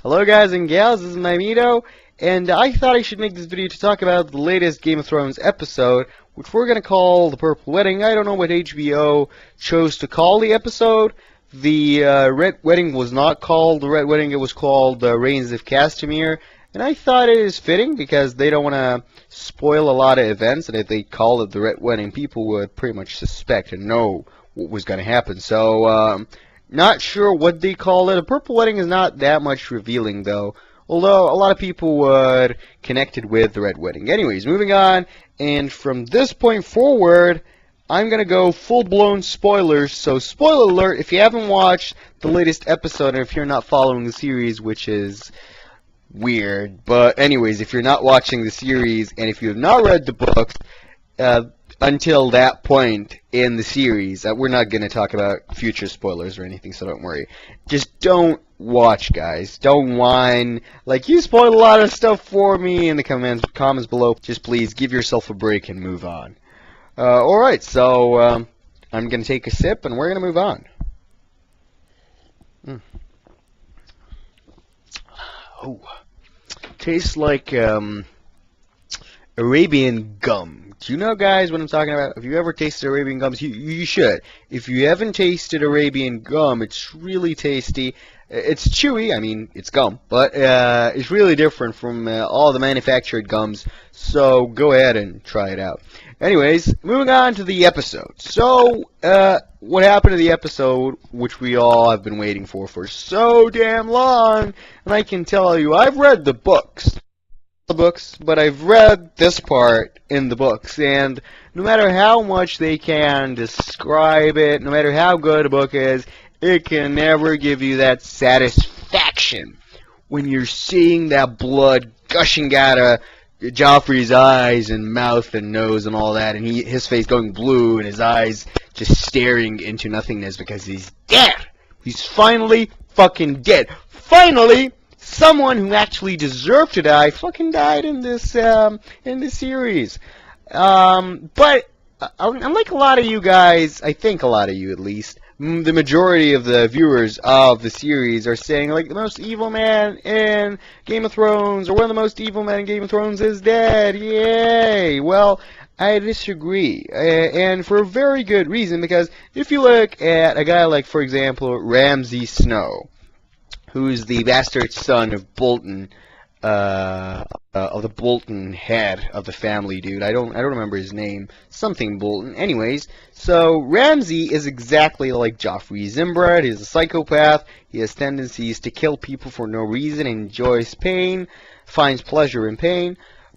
Hello guys and gals, this is Mimito, and I thought I should make this video to talk about the latest Game of Thrones episode, which we're going to call The Purple Wedding. I don't know what HBO chose to call the episode. The Red Wedding was not called The Red Wedding, it was called Reigns of Castamere, and I thought it is fitting because they don't want to spoil a lot of events, and if they call it The Red Wedding, people would pretty much suspect and know what was going to happen. So, not sure what they call it. A Purple Wedding is not that much revealing, though. Although a lot of people would connect it with the Red Wedding. Anyways, moving on. And from this point forward, I'm going to go full-blown spoilers. So, spoiler alert, if you haven't watched the latest episode, and if you're not following the series, which is weird. But anyways, if you're not watching the series, and if you have not read the books, until that point in the series, we're not going to talk about future spoilers or anything, so don't worry. Just don't watch, guys. Don't whine. Like, you spoiled a lot of stuff for me in the comments below. Just please give yourself a break and move on. Alright, so I'm going to take a sip and we're going to move on. Oh, tastes like Arabian gum. Do you know, guys, what I'm talking about? If you ever tasted Arabian gums, you should. If you haven't tasted Arabian gum, it's really tasty. It's chewy, I mean, it's gum, but it's really different from all the manufactured gums, so go ahead and try it out. Anyways, moving on to the episode. So, what happened to the episode, which we all have been waiting for so damn long, and I can tell you, I've read the books, but I've read this part in the books, and no matter how much they can describe it, no matter how good a book is, it can never give you that satisfaction when you're seeing that blood gushing out of Joffrey's eyes and mouth and nose and all that, and his face going blue and his eyes just staring into nothingness because he's dead. He's finally fucking dead. Finally! Someone who actually deserved to die fucking died in this series. But unlike a lot of you guys, I think a lot of you at least, the majority of the viewers of the series are saying like the most evil man in Game of Thrones, or one of the most evil men in Game of Thrones is dead. Yay! Well, I disagree, and for a very good reason, because if you look at a guy like, for example, Ramsay Snow, who's the bastard son of Bolton, of the Bolton head of the family, dude. I don't remember his name. Something Bolton. Anyways, so Ramsay is exactly like Joffrey. He's inbred. He's a psychopath. He has tendencies to kill people for no reason. Enjoys pain. Finds pleasure in pain.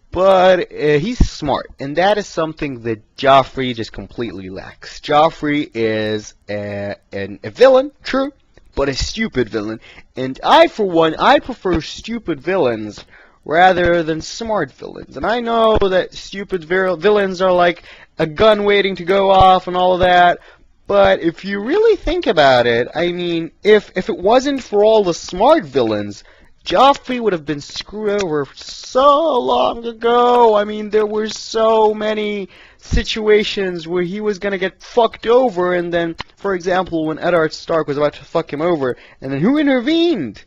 But he's smart, and that is something that Joffrey just completely lacks. Joffrey is a villain, true, but a stupid villain. And I, for one, I prefer stupid villains rather than smart villains. And I know that stupid villains are like a gun waiting to go off and all of that, but if you really think about it, I mean, if it wasn't for all the smart villains, Joffrey would have been screwed over so long ago. I mean, there were so many situations where he was going to get fucked over, and then, for example, when Eddard Stark was about to fuck him over, and then who intervened?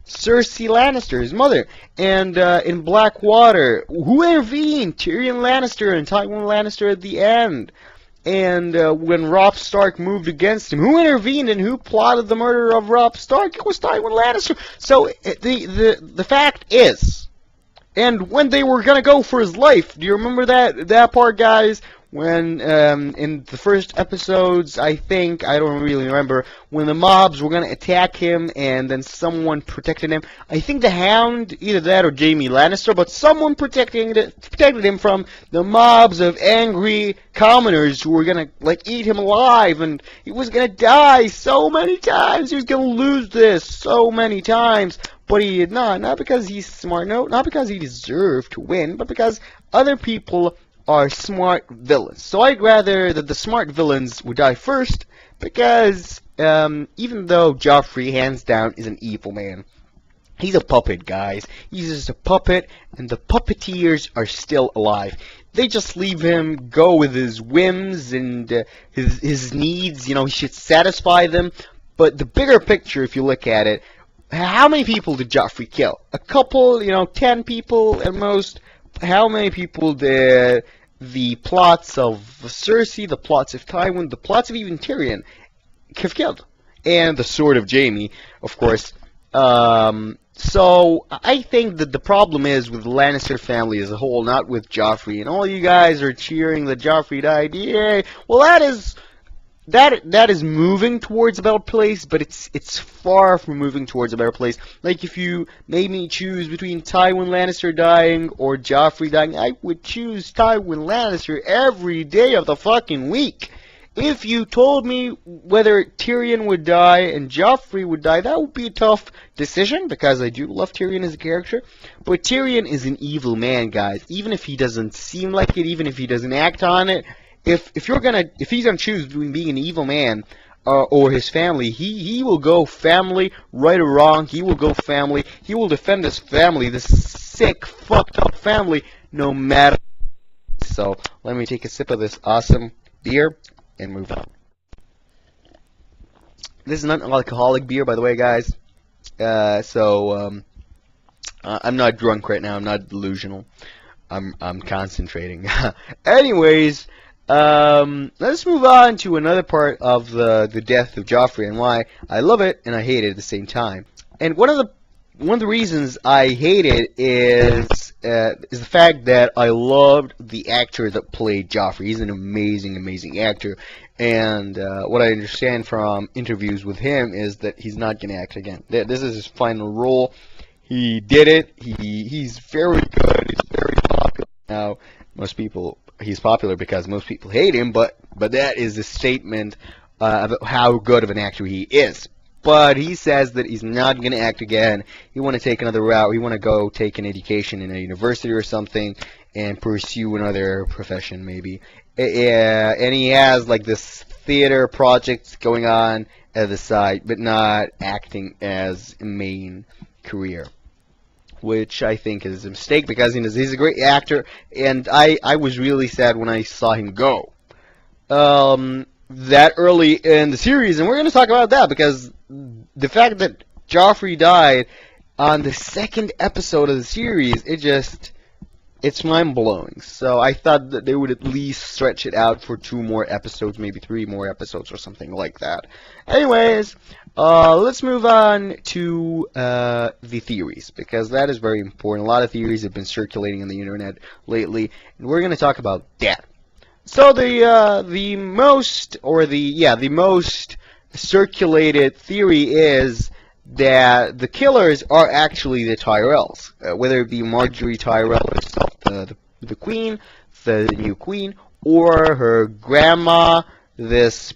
Cersei Lannister, his mother. And in Blackwater, who intervened? Tyrion Lannister and Tywin Lannister at the end. And when Robb Stark moved against him, who intervened and who plotted the murder of Robb Stark? It was Tywin Lannister. So the fact is, and when they were gonna go for his life, do you remember that part, guys? When in the first episodes, I think, I don't really remember, when the mobs were going to attack him and then someone protected him. I think the Hound, either that or Jaime Lannister, but someone protected him from the mobs of angry commoners who were going to, like, eat him alive, and he was going to die so many times. He was going to lose this so many times, but he did not because he's smart, no, not because he deserved to win, but because other people are smart villains. So I'd rather that the smart villains would die first, because even though Joffrey, hands down, is an evil man, he's a puppet, guys. He's just a puppet, and the puppeteers are still alive. They just leave him go with his whims and his needs. You know, he should satisfy them. But the bigger picture, if you look at it, how many people did Joffrey kill? A couple, 10 people at most. How many people did the plots of Cersei, the plots of Tywin, the plots of even Tyrion have killed? And the sword of Jaime, of course. So I think that the problem is with the Lannister family as a whole, not with Joffrey. And all you guys are cheering that Joffrey died. Yay! Well, that is moving towards a better place, but it's far from moving towards a better place. Like, if you made me choose between Tywin Lannister dying or Joffrey dying, I would choose Tywin Lannister every day of the fucking week. If you told me whether Tyrion would die and Joffrey would die, that would be a tough decision, because I do love Tyrion as a character. But Tyrion is an evil man, guys. Even if he doesn't seem like it, even if he doesn't act on it, if he's gonna choose between being an evil man or his family, he will go family, right or wrong. He will go family. He will defend his family, this sick, fucked up family, no matter. So let me take a sip of this awesome beer and move on. This is not an alcoholic beer, by the way, guys. I'm not drunk right now. I'm not delusional. I'm concentrating. Anyways, let's move on to another part of the death of Joffrey and why I love it and I hate it at the same time. And one of the reasons I hate it is the fact that I loved the actor that played Joffrey. He's an amazing, amazing actor. And what I understand from interviews with him is that he's not going to act again. This is his final role. He did it. He's very good. He's very popular now. He's popular because most people hate him, but that is a statement about how good of an actor he is. But he says that he's not going to act again. He want to take another route. He want to go take an education in a university or something and pursue another profession, maybe. And he has like this theater project going on at the side, but not acting as a main career, which I think is a mistake, because he's a great actor, and I was really sad when I saw him go that early in the series, and we're going to talk about that, because the fact that Joffrey died on the second episode of the series, it's mind-blowing. So I thought that they would at least stretch it out for 2 more episodes, maybe 3 more episodes or something like that. Anyways, let's move on to the theories, because that is very important. A lot of theories have been circulating on the internet lately, and we're going to talk about that. So the most circulated theory is that the killers are actually the Tyrells, whether it be Marjorie Tyrell herself, the queen, the new queen, or her grandma, this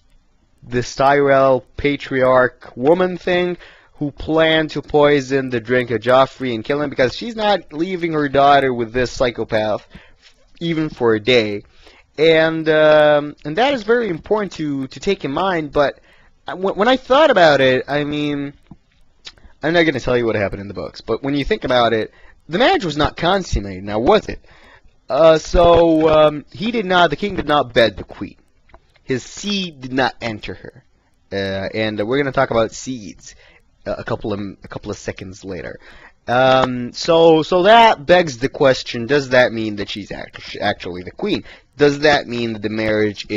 Tyrell patriarch woman thing, who planned to poison the drink of Joffrey and kill him, because she's not leaving her daughter with this psychopath, even for a day. And that is very important to take in mind. But when I thought about it, I mean, I'm not going to tell you what happened in the books, but when you think about it, the marriage was not consummated. Now, was it? The king did not bed the queen. His seed did not enter her. And we're going to talk about seeds a couple of seconds later. So that begs the question: does that mean that she's actually the queen? Does that mean that the marriage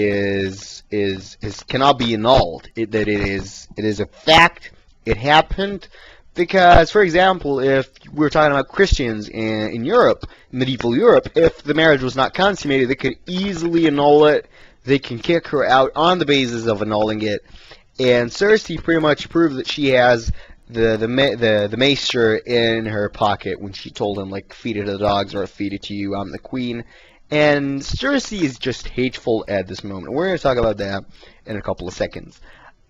cannot be annulled? That it is a fact? It happened? Because, for example, if we're talking about Christians in Europe, medieval Europe, if the marriage was not consummated, they could easily annul it. They can kick her out on the basis of annulling it. And Cersei pretty much proved that she has the maester in her pocket when she told him, like, feed it to the dogs or feed it to you, I'm the queen. And Cersei is just hateful at this moment. We're going to talk about that in a couple of seconds.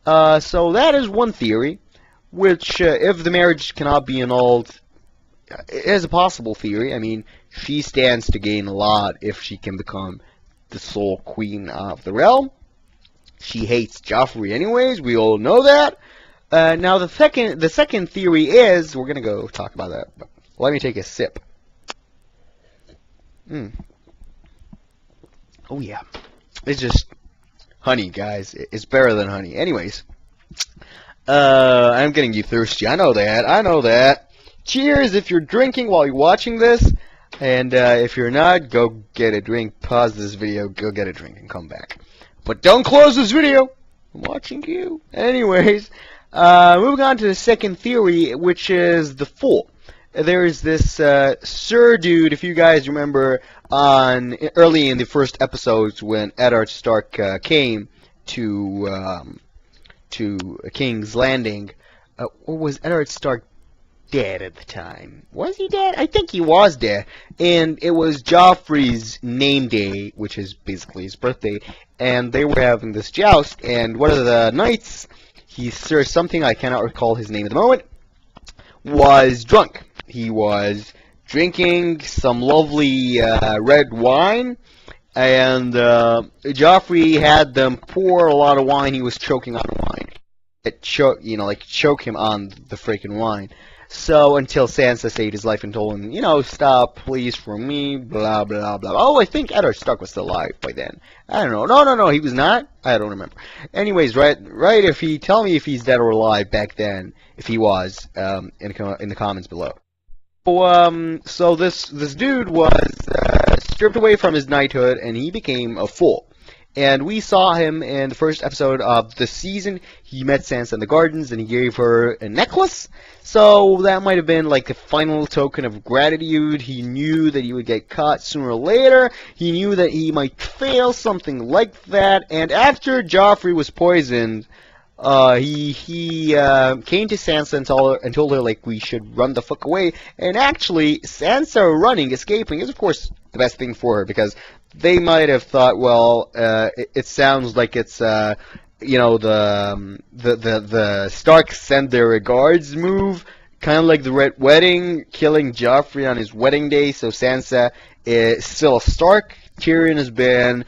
So that is one theory, which, if the marriage cannot be annulled, is a possible theory. I mean, she stands to gain a lot if she can become the sole queen of the realm. She hates Joffrey anyways, we all know that. Now the second theory is, we're gonna go talk about that, but let me take a sip. Oh yeah, it's just honey, guys. It's better than honey. Anyways, I'm getting you thirsty. I know that. I know that. Cheers if you're drinking while you're watching this. And if you're not, go get a drink. Pause this video, go get a drink, and come back. But don't close this video. I'm watching you. Anyways, moving on to the second theory, which is the Fool. There is this Sir dude, if you guys remember, early in the first episodes when Eddard Stark came to King's Landing. Or was Eddard Stark dead at the time? Was he dead? I think he was dead. And it was Joffrey's name day, which is basically his birthday, and they were having this joust, and one of the knights, Sir something, I cannot recall his name at the moment, was drunk. He was drinking some lovely red wine, and Joffrey had them pour a lot of wine. He was choking on wine. Choke him on the freaking wine. So until Sansa saved his life and told him, stop, please, for me, blah, blah, blah. Oh, I think Eddard Stark was still alive by then. I don't know. No, he was not. I don't remember. Anyways, right, tell me if he's dead or alive back then, if he was, in the comments below. So this dude was stripped away from his knighthood, and he became a fool. And we saw him in the first episode of the season. He met Sansa in the gardens, and he gave her a necklace. So that might have been like a final token of gratitude. He knew that he would get caught sooner or later. He knew that he might fail, something like that. And after Joffrey was poisoned, he came to Sansa and told her, like, we should run the fuck away. And actually, Sansa running, escaping, is of course the best thing for her, because they might have thought, well, it sounds like it's the Starks send their regards move, kind of like the Red Wedding, killing Joffrey on his wedding day. So Sansa is still a Stark. Tyrion has been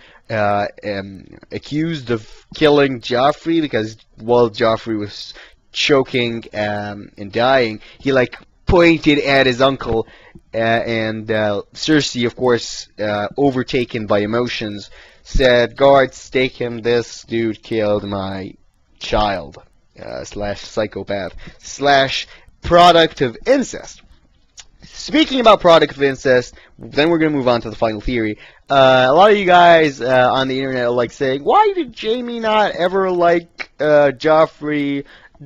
accused of killing Joffrey because while Joffrey was choking and dying, he pointed at his uncle, and Cersei, of course, overtaken by emotions, said, "Guards, take him. This dude killed my child / psychopath / product of incest." Speaking about product of incest, then we're going to move on to the final theory. A lot of you guys on the internet are saying, why did Jaime not ever like Joffrey?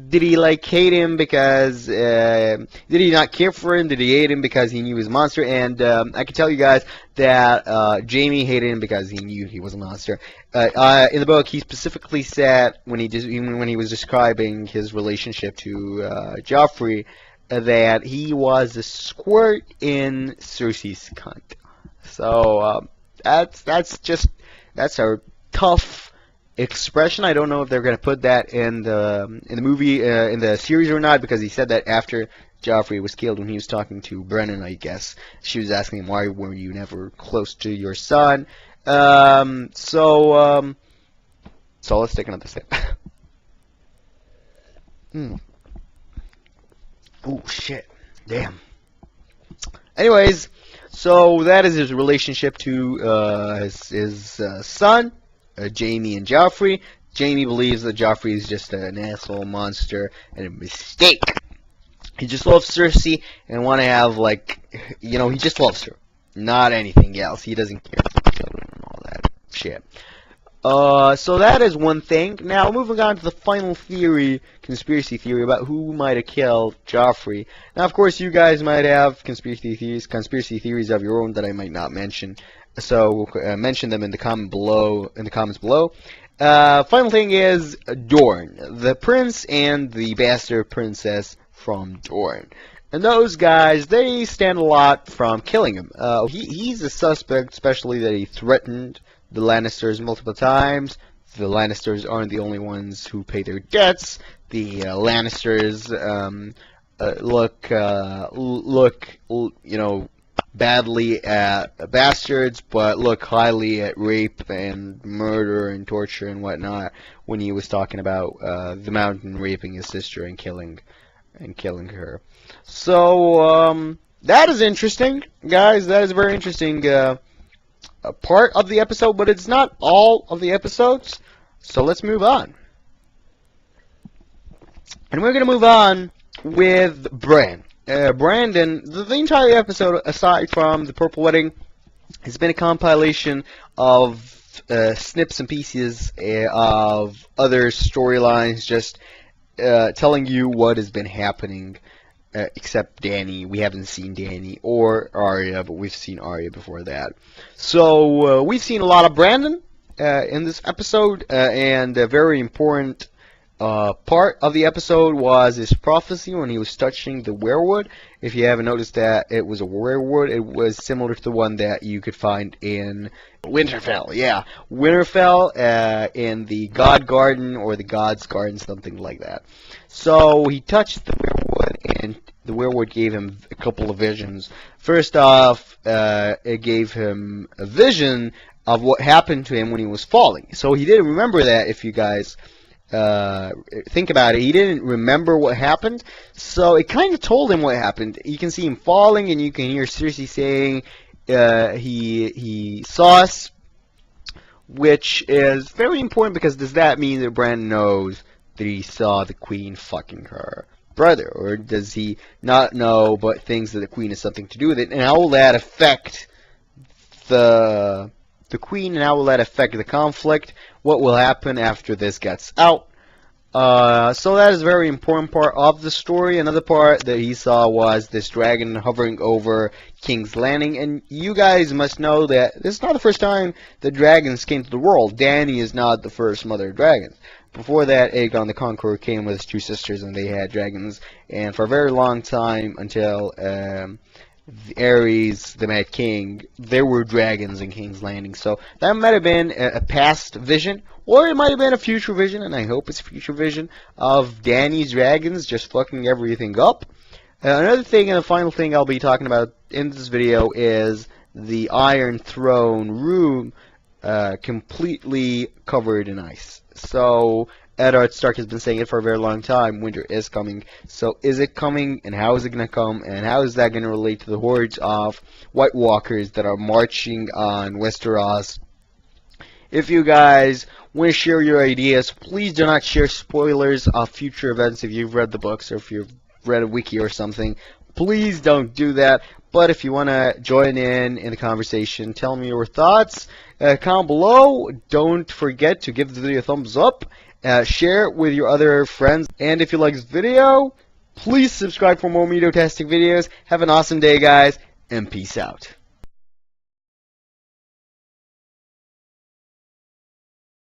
Did he hate him because, did he not care for him? Did he hate him because he knew he was a monster? And I can tell you guys that Jaime hated him because he knew he was a monster. In the book, he specifically said, when he was describing his relationship to Joffrey, that he was a squirt in Cersei's cunt. So that's a tough expression. I don't know if they're going to put that in the movie, in the series or not, because he said that after Joffrey was killed when he was talking to Brennan, I guess. She was asking him, why were you never close to your son? So let's take another sip. Oh, shit. Damn. Anyways, so that is his relationship to his son, Jaime and Joffrey. Jaime believes that Joffrey is just an asshole monster and a mistake. He just loves Cersei and want to have, he just loves her. Not anything else. He doesn't care for children and all that shit. So that is one thing. Now, moving on to the final theory, conspiracy theory, about who might have killed Joffrey. Now, of course, you guys might have conspiracy theories of your own that I might not mention. So, mention them in the comments below. Final thing is Dorne, the prince and the bastard princess from Dorne. And those guys, they stand a lot from killing him. He's a suspect, especially that he threatened the Lannisters multiple times. The Lannisters aren't the only ones who pay their debts. The Lannisters look badly at bastards, but look highly at rape and murder and torture and whatnot. When he was talking about the Mountain raping his sister and killing her. So that is interesting, guys. That is a very interesting a part of the episode, but it's not all of the episodes. So let's move on. And we're going to move on with Bran. Brandon, the entire episode, aside from the Purple Wedding, has been a compilation of snips and pieces of other storylines, just telling you what has been happening. Except Dany, we haven't seen Dany or Arya, but we've seen Arya before that. So we've seen a lot of Brandon in this episode, and a very important part of the episode was his prophecy when he was touching the weirwood. If you haven't noticed that it was a weirwood, it was similar to the one that you could find in Winterfell. Yeah, Winterfell in the God Garden or the God's Garden, something like that. So he touched the weirwood, and the weirwood gave him a couple of visions. First off, it gave him a vision of what happened to him when he was falling. So he didn't remember that, if you guys think about it. He didn't remember what happened, so it kind of told him what happened. You can see him falling, and you can hear Cersei saying he saw us, which is very important, because does that mean that Bran knows that he saw the Queen fucking her brother, or does he not know but thinks that the Queen has something to do with it? And how will that affect the Queen, and how will that affect the conflict? What will happen after this gets out? So that is a very important part of the story. Another part that he saw was this dragon hovering over King's Landing, and you guys must know that this is not the first time the dragons came to the world. Dany is not the first mother of dragons. Before that, Aegon the Conqueror came with his two sisters, and they had dragons, and for a very long time, until Aerys, the Mad King, there were dragons in King's Landing. So that might have been a past vision, or it might have been a future vision, and I hope it's a future vision of Dany's dragons just fucking everything up. Another thing, and the final thing I'll be talking about in this video, is the Iron Throne room completely covered in ice. So Eddard Stark has been saying it for a very long time. Winter is coming. So is it coming, and how is it going to come, and how is that going to relate to the hordes of White Walkers that are marching on Westeros? If you guys want to share your ideas, please do not share spoilers of future events if you've read the books or if you've read a wiki or something. Please don't do that. But if you want to join in the conversation, tell me your thoughts. Comment below. Don't forget to give the video a thumbs up. Share it with your other friends. And if you like this video, please subscribe for more MeadowTastic videos. Have an awesome day, guys, and peace out.